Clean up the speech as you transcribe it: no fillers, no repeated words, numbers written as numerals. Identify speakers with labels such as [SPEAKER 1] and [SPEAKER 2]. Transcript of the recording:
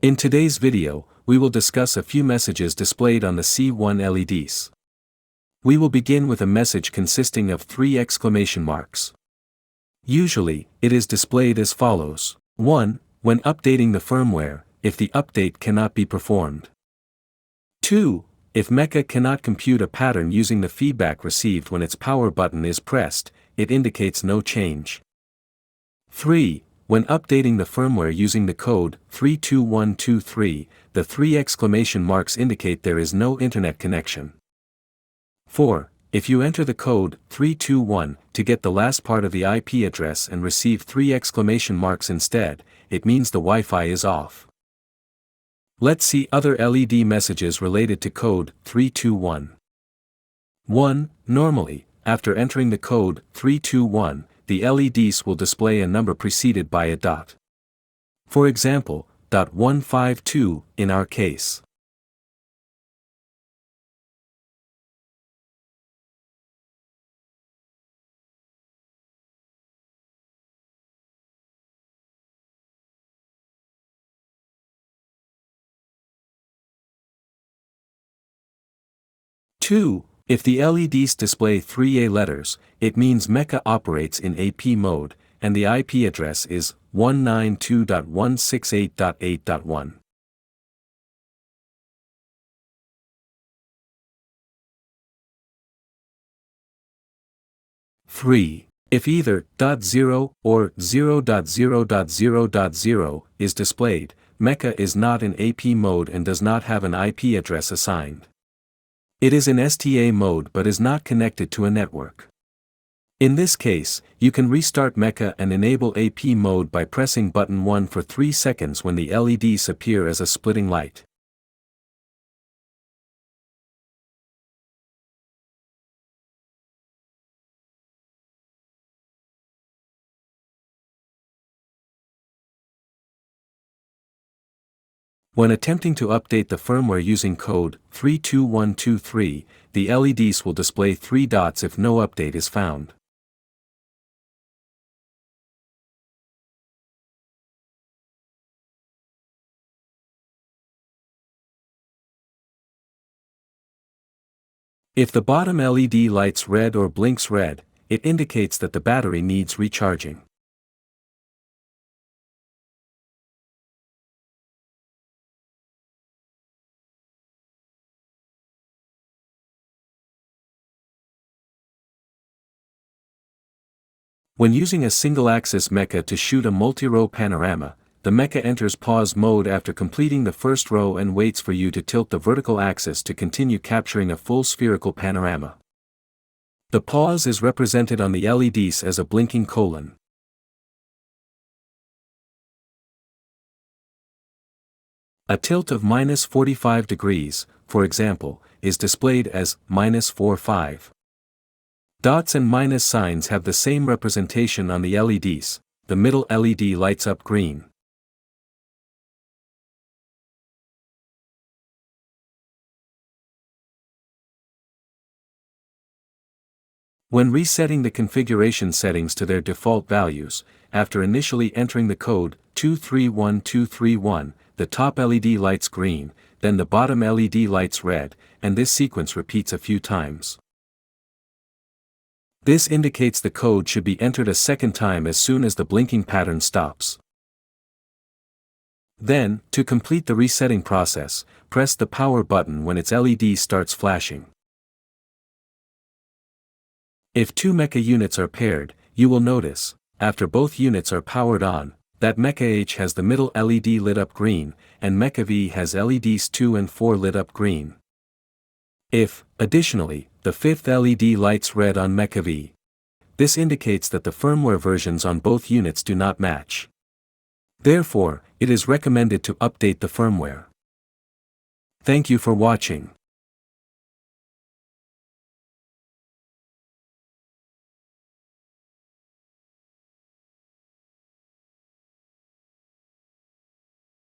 [SPEAKER 1] In today's video, we will discuss a few messages displayed on the C1 LEDs. We will begin with a message consisting of 3 exclamation marks. Usually, it is displayed as follows. 1. When updating the firmware, if the update cannot be performed. 2. If MECHA cannot compute a pattern using the feedback received when its power button is pressed, it indicates no change. 3. When updating the firmware using the code 32123, the 3 exclamation marks indicate there is no internet connection. 4. If you enter the code 321 to get the last part of the IP address and receive 3 exclamation marks instead, it means the Wi-Fi is off. Let's see other LED messages related to code 321. 1. Normally, after entering the code 321, the LEDs will display a number preceded by a dot. For example, .152 in our case. Two. If the LEDs display 3A letters, it means MECHA operates in AP mode, and the IP address is 192.168.8.1. 3. If either .0 or 0.0.0.0 is displayed, MECHA is not in AP mode and does not have an IP address assigned. It is in STA mode but is not connected to a network. In this case, you can restart MECHA and enable AP mode by pressing button 1 for 3 seconds when the LEDs appear as a splitting light. When attempting to update the firmware using code 32123, the LEDs will display 3 dots if no update is found. If the bottom LED lights red or blinks red, it indicates that the battery needs recharging. When using a single-axis MECHA to shoot a multi-row panorama, the MECHA enters pause mode after completing the first row and waits for you to tilt the vertical axis to continue capturing a full spherical panorama. The pause is represented on the LEDs as a blinking colon. A tilt of -45 degrees, for example, is displayed as -45. Dots and minus signs have the same representation on the LEDs. The middle LED lights up green. When resetting the configuration settings to their default values, after initially entering the code 231231, the top LED lights green, then the bottom LED lights red, and this sequence repeats a few times. This indicates the code should be entered a second time as soon as the blinking pattern stops. Then, to complete the resetting process, press the power button when its LED starts flashing. If 2 MECHA units are paired, you will notice, after both units are powered on, that MECHA H has the middle LED lit up green, and MECHA V has LEDs 2 and 4 lit up green. If, additionally, the 5th LED lights red on MECHA V, this indicates that the firmware versions on both units do not match. Therefore, it is recommended to update the firmware. Thank you for watching.